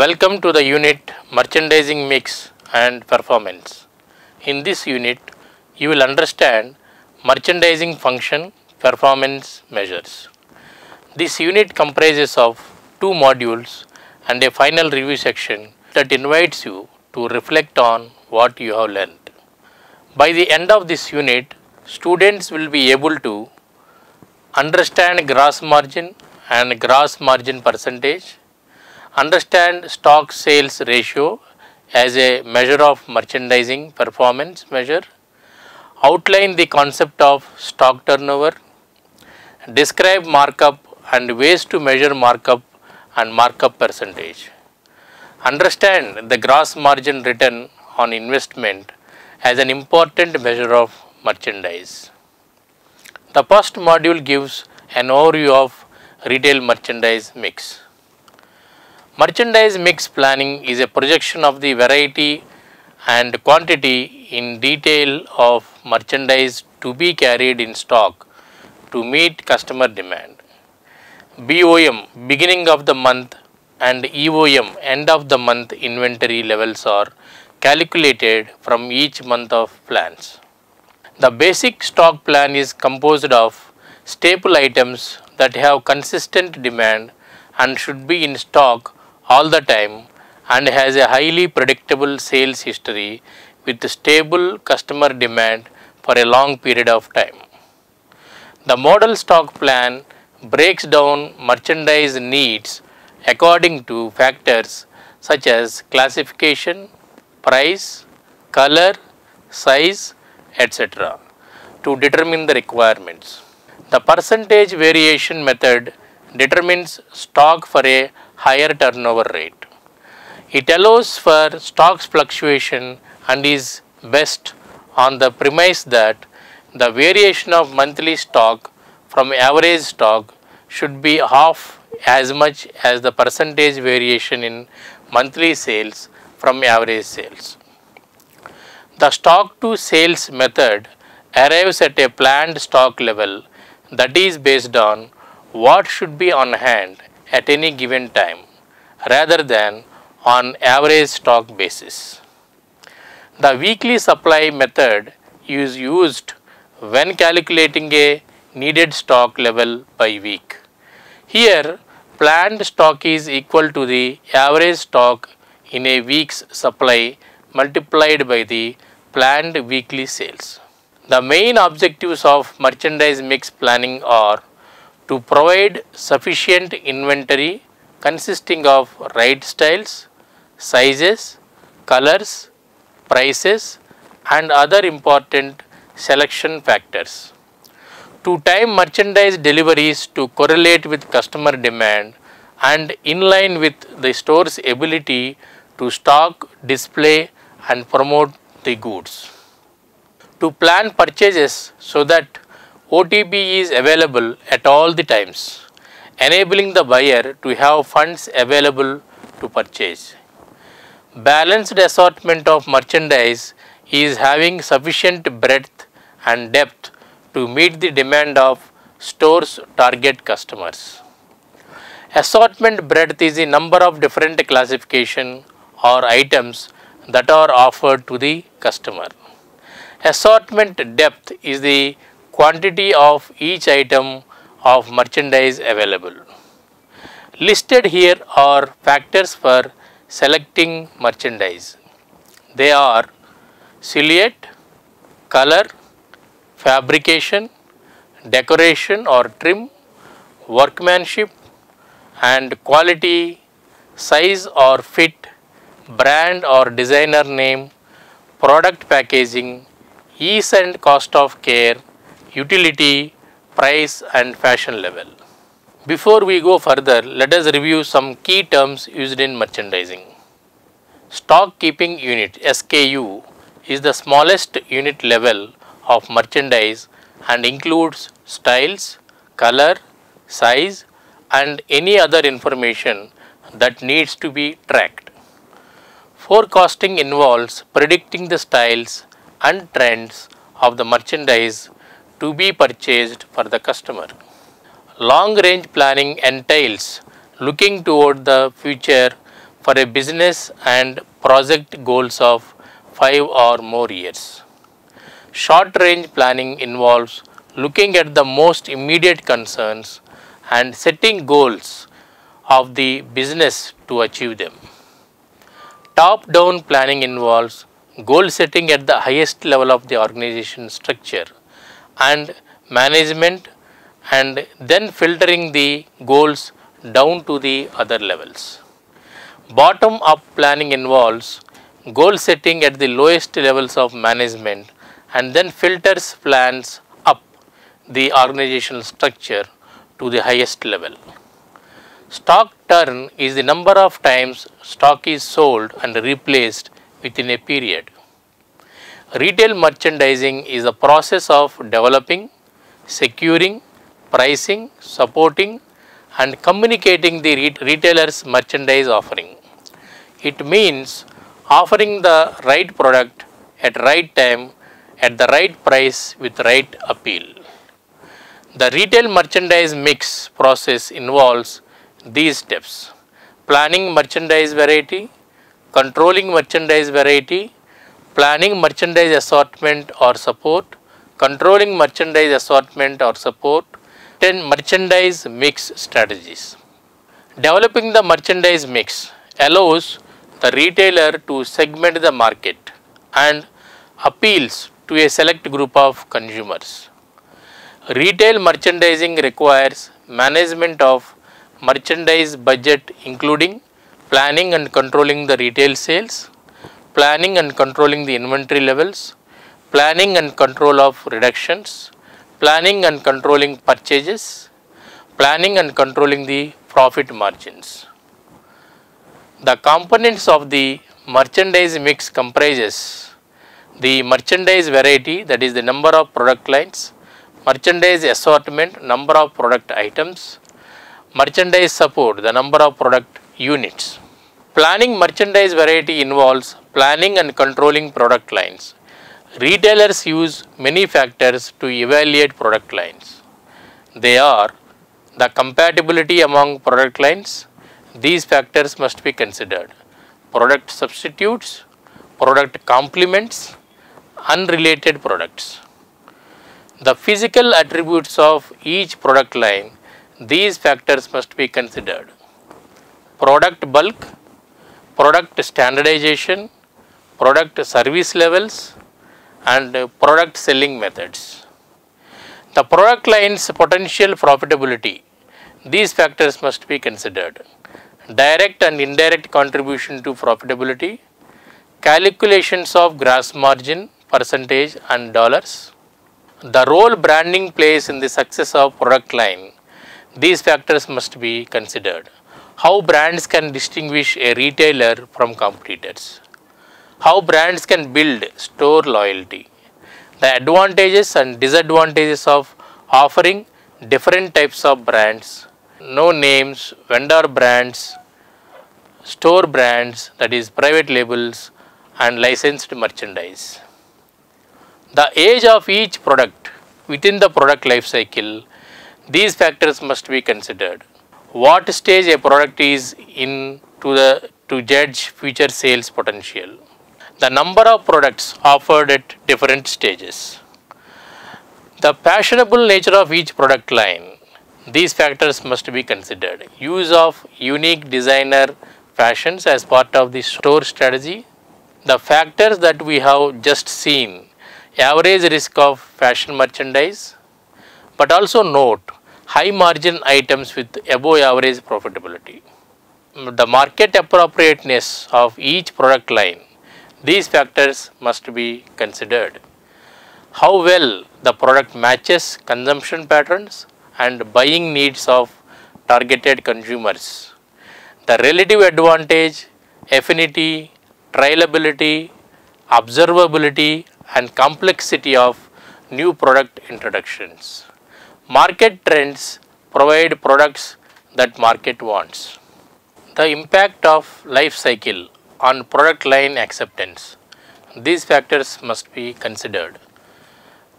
Welcome to the unit Merchandising Mix and Performance. In this unit, you will understand merchandising function performance measures. This unit comprises of two modules and a final review section that invites you to reflect on what you have learned. By the end of this unit, students will be able to understand gross margin and gross margin percentage, understand stock sales ratio as a measure of merchandising performance measure, outline the concept of stock turnover, describe markup and ways to measure markup and markup percentage, understand the gross margin return on investment as an important measure of merchandise. The first module gives an overview of retail merchandise mix. Merchandise mix planning is a projection of the variety and quantity in detail of merchandise to be carried in stock to meet customer demand. BOM beginning of the month and EOM end of the month inventory levels are calculated from each month of plans. The basic stock plan is composed of staple items that have consistent demand and should be in stock all the time and has a highly predictable sales history with stable customer demand for a long period of time. The model stock plan breaks down merchandise needs according to factors such as classification, price, color, size, etc. to determine the requirements. The percentage variation method determines stock for a higher turnover rate. It allows for stock's fluctuation and is best on the premise that the variation of monthly stock from average stock should be half as much as the percentage variation in monthly sales from average sales. The stock to sales method arrives at a planned stock level that is based on what should be on hand at any given time rather than on average stock basis. The weekly supply method is used when calculating a needed stock level by week. Here, planned stock is equal to the average stock in a week's supply multiplied by the planned weekly sales. The main objectives of merchandise mix planning are to provide sufficient inventory consisting of right styles, sizes, colors, prices and other important selection factors. To time merchandise deliveries to correlate with customer demand and in line with the store's ability to stock, display and promote the goods. To plan purchases so that OTB is available at all the times, enabling the buyer to have funds available to purchase. Balanced assortment of merchandise is having sufficient breadth and depth to meet the demand of store's target customers. Assortment breadth is the number of different classification or items that are offered to the customer. Assortment depth is the quantity of each item of merchandise available. Listed here are factors for selecting merchandise. They are silhouette, color, fabrication, decoration or trim, workmanship and quality, size or fit, brand or designer name, product packaging, ease and cost of care, utility, price and fashion level. Before we go further, let us review some key terms used in merchandising. Stock keeping unit (SKU) is the smallest unit level of merchandise and includes styles, color, size and any other information that needs to be tracked. Forecasting involves predicting the styles and trends of the merchandise to be purchased for the customer. Long range planning entails looking toward the future for a business and project goals of 5 or more years. Short range planning involves looking at the most immediate concerns and setting goals of the business to achieve them. Top down planning involves goal setting at the highest level of the organization structure and management and then filtering the goals down to the other levels. Bottom up planning involves goal setting at the lowest levels of management and then filters plans up the organizational structure to the highest level. Stock turn is the number of times stock is sold and replaced within a period. Retail merchandising is a process of developing, securing, pricing, supporting and communicating the retailer's merchandise offering. It means offering the right product at right time at the right price with right appeal. The retail merchandise mix process involves these steps: planning merchandise variety, controlling merchandise variety, planning merchandise assortment or support, controlling merchandise assortment or support, 10 merchandise mix strategies. Developing the merchandise mix allows the retailer to segment the market and appeals to a select group of consumers. Retail merchandising requires management of merchandise budget including planning and controlling the retail sales, planning and controlling the inventory levels, planning and control of reductions, planning and controlling purchases, planning and controlling the profit margins. The components of the merchandise mix comprises the merchandise variety, that is the number of product lines, merchandise assortment, number of product items, merchandise support, the number of product units. Planning merchandise variety involves planning and controlling product lines. Retailers use many factors to evaluate product lines. They are the compatibility among product lines. These factors must be considered. Product substitutes, product complements, unrelated products. The physical attributes of each product line, these factors must be considered. Product bulk, product standardization, product service levels and product selling methods. The product line's potential profitability, these factors must be considered. Direct and indirect contribution to profitability, calculations of gross margin, percentage and dollars. The role branding plays in the success of product line, these factors must be considered. How brands can distinguish a retailer from competitors. How brands can build store loyalty. The advantages and disadvantages of offering different types of brands. No names, vendor brands, store brands, that is private labels and licensed merchandise. The age of each product within the product life cycle, these factors must be considered. What stage a product is in to judge future sales potential. The number of products offered at different stages. The fashionable nature of each product line, these factors must be considered. Use of unique designer fashions as part of the store strategy. The factors that we have just seen, average risk of fashion merchandise, but also note high margin items with above average profitability. The market appropriateness of each product line, these factors must be considered. How well the product matches consumption patterns and buying needs of targeted consumers. The relative advantage, affinity, trialability, observability, and complexity of new product introductions. Market trends provide products that market wants. The impact of life cycle on product line acceptance. These factors must be considered.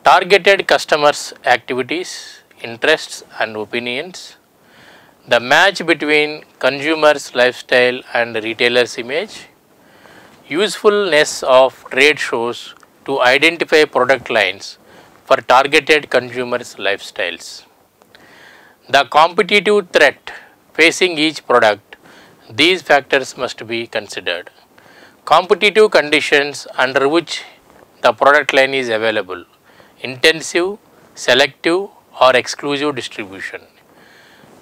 Targeted customers' activities, interests, and opinions. The match between consumers' lifestyle and retailers' image. Usefulness of trade shows to identify product lines for targeted consumers' lifestyles. The competitive threat facing each product, these factors must be considered. Competitive conditions under which the product line is available, intensive, selective, or exclusive distribution.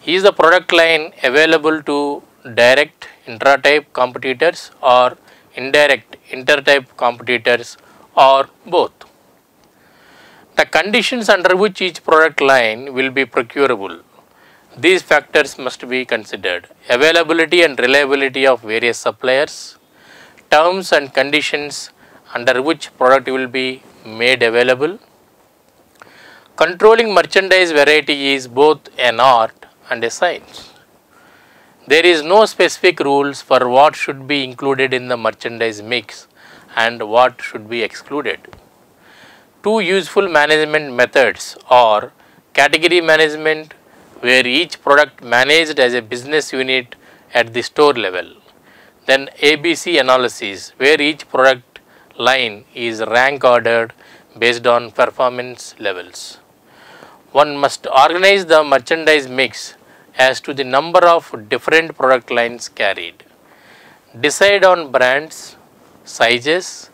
Is the product line available to direct intra-type competitors or indirect inter-type competitors or both? The conditions under which each product line will be procurable. These factors must be considered. Availability and reliability of various suppliers, terms and conditions under which product will be made available. Controlling merchandise variety is both an art and a science. There is no specific rules for what should be included in the merchandise mix and what should be excluded. Two useful management methods are category management, where each product managed as a business unit at the store level. Then ABC analysis, where each product line is rank ordered based on performance levels. One must organize the merchandise mix as to the number of different product lines carried. Decide on brands, sizes,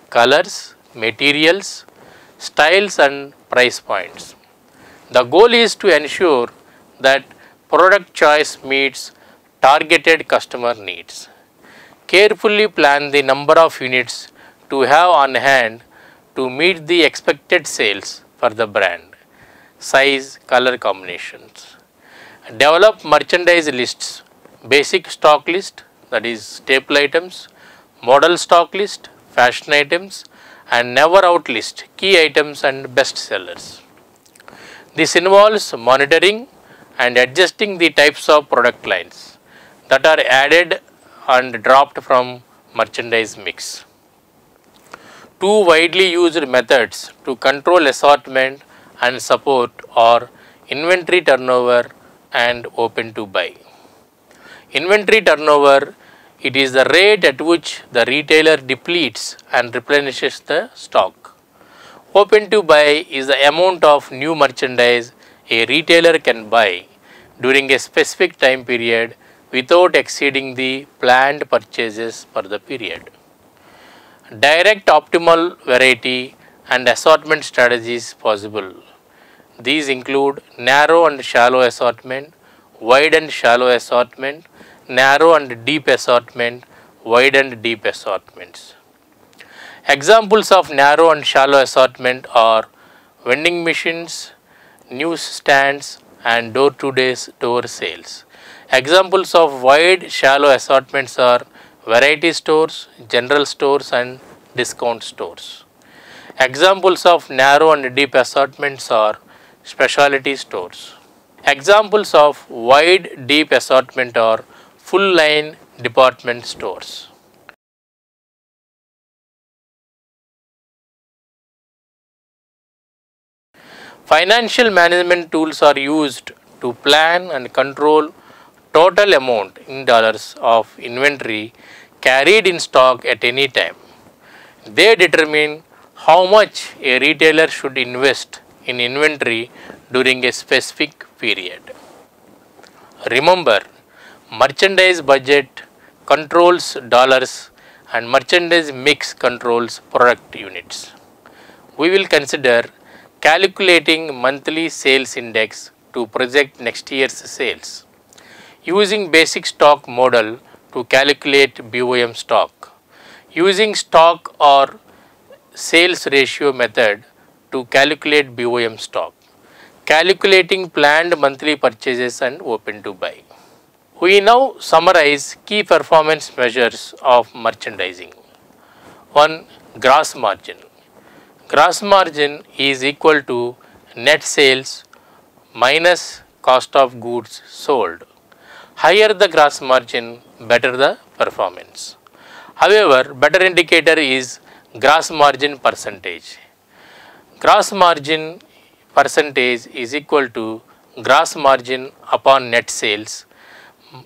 colors, materials, styles and price points. The goal is to ensure that product choice meets targeted customer needs. Carefully plan the number of units to have on hand to meet the expected sales for the brand, size, color combinations. Develop merchandise lists, basic stock list, that is staple items, model stock list, fashion items, and never out list, key items and best sellers. This involves monitoring and adjusting the types of product lines that are added and dropped from merchandise mix. Two widely used methods to control assortment and support are inventory turnover and open to buy. Inventory turnover, it is the rate at which the retailer depletes and replenishes the stock. Open to buy is the amount of new merchandise a retailer can buy during a specific time period without exceeding the planned purchases for the period. Direct optimal variety and assortment strategies possible. These include narrow and shallow assortment, wide and shallow assortment, narrow and deep assortment, wide and deep assortments. Examples of narrow and shallow assortment are vending machines, news stands, and door-to-door sales. Examples of wide shallow assortments are variety stores, general stores, and discount stores. Examples of narrow and deep assortments are specialty stores. Examples of wide deep assortment are full line department stores. Financial management tools are used to plan and control total amount in dollars of inventory carried in stock at any time. They determine how much a retailer should invest in inventory during a specific period. Remember, merchandise budget controls dollars and merchandise mix controls product units. We will consider calculating monthly sales index to project next year's sales, using basic stock model to calculate BOM stock, using stock or sales ratio method to calculate BOM stock, calculating planned monthly purchases and open to buy. We now summarize key performance measures of merchandising. One, gross margin. Gross margin is equal to net sales minus cost of goods sold. Higher the gross margin, better the performance. However, better indicator is gross margin percentage. Gross margin percentage is equal to gross margin upon net sales.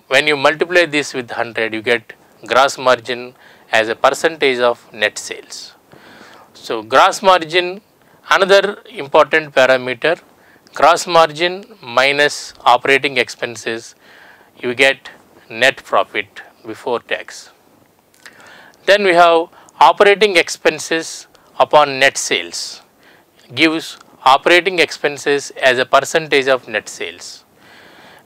When you multiply this with 100, you get gross margin as a percentage of net sales. So, gross margin, another important parameter, gross margin minus operating expenses, you get net profit before tax. Then we have operating expenses upon net sales, gives operating expenses as a percentage of net sales.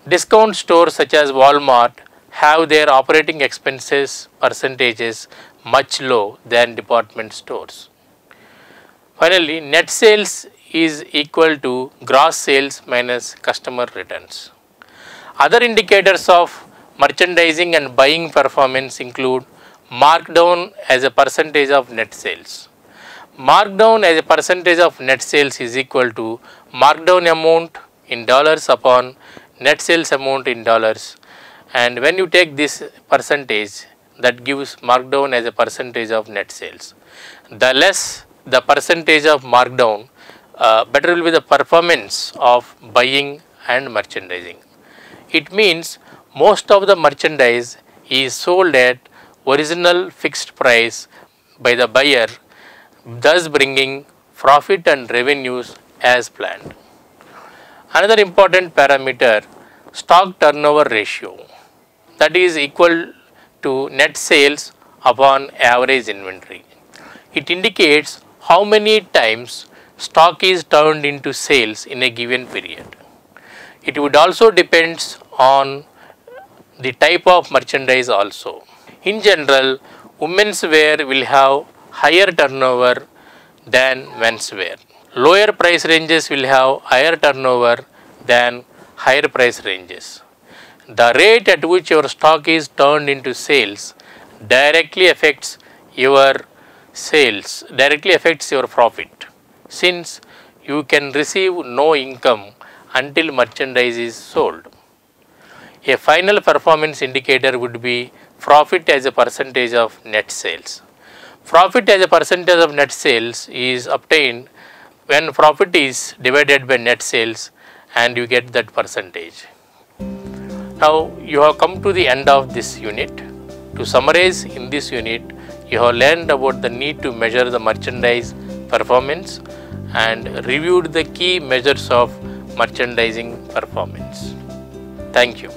Discount stores such as Walmart have their operating expenses percentages much low than department stores. Finally, net sales is equal to gross sales minus customer returns. Other indicators of merchandising and buying performance include markdown as a percentage of net sales. Markdown as a percentage of net sales is equal to markdown amount in dollars upon net sales amount in dollars, and when you take this percentage, that gives markdown as a percentage of net sales. The less the percentage of markdown, better will be the performance of buying and merchandising. It means most of the merchandise is sold at original fixed price by the buyer, thus bringing profit and revenues as planned. Another important parameter, stock turnover ratio, that is equal to net sales upon average inventory. It indicates how many times stock is turned into sales in a given period. It would also depends on the type of merchandise also. In general, women's wear will have higher turnover than men's wear. Lower price ranges will have higher turnover than higher price ranges. The rate at which your stock is turned into sales directly affects your sales, directly affects your profit, since you can receive no income until merchandise is sold. A final performance indicator would be profit as a percentage of net sales. Profit as a percentage of net sales is obtained when profit is divided by net sales and you get that percentage. Now you have come to the end of this unit. To summarize, in this unit you have learned about the need to measure the merchandise performance and reviewed the key measures of merchandising performance. Thank you.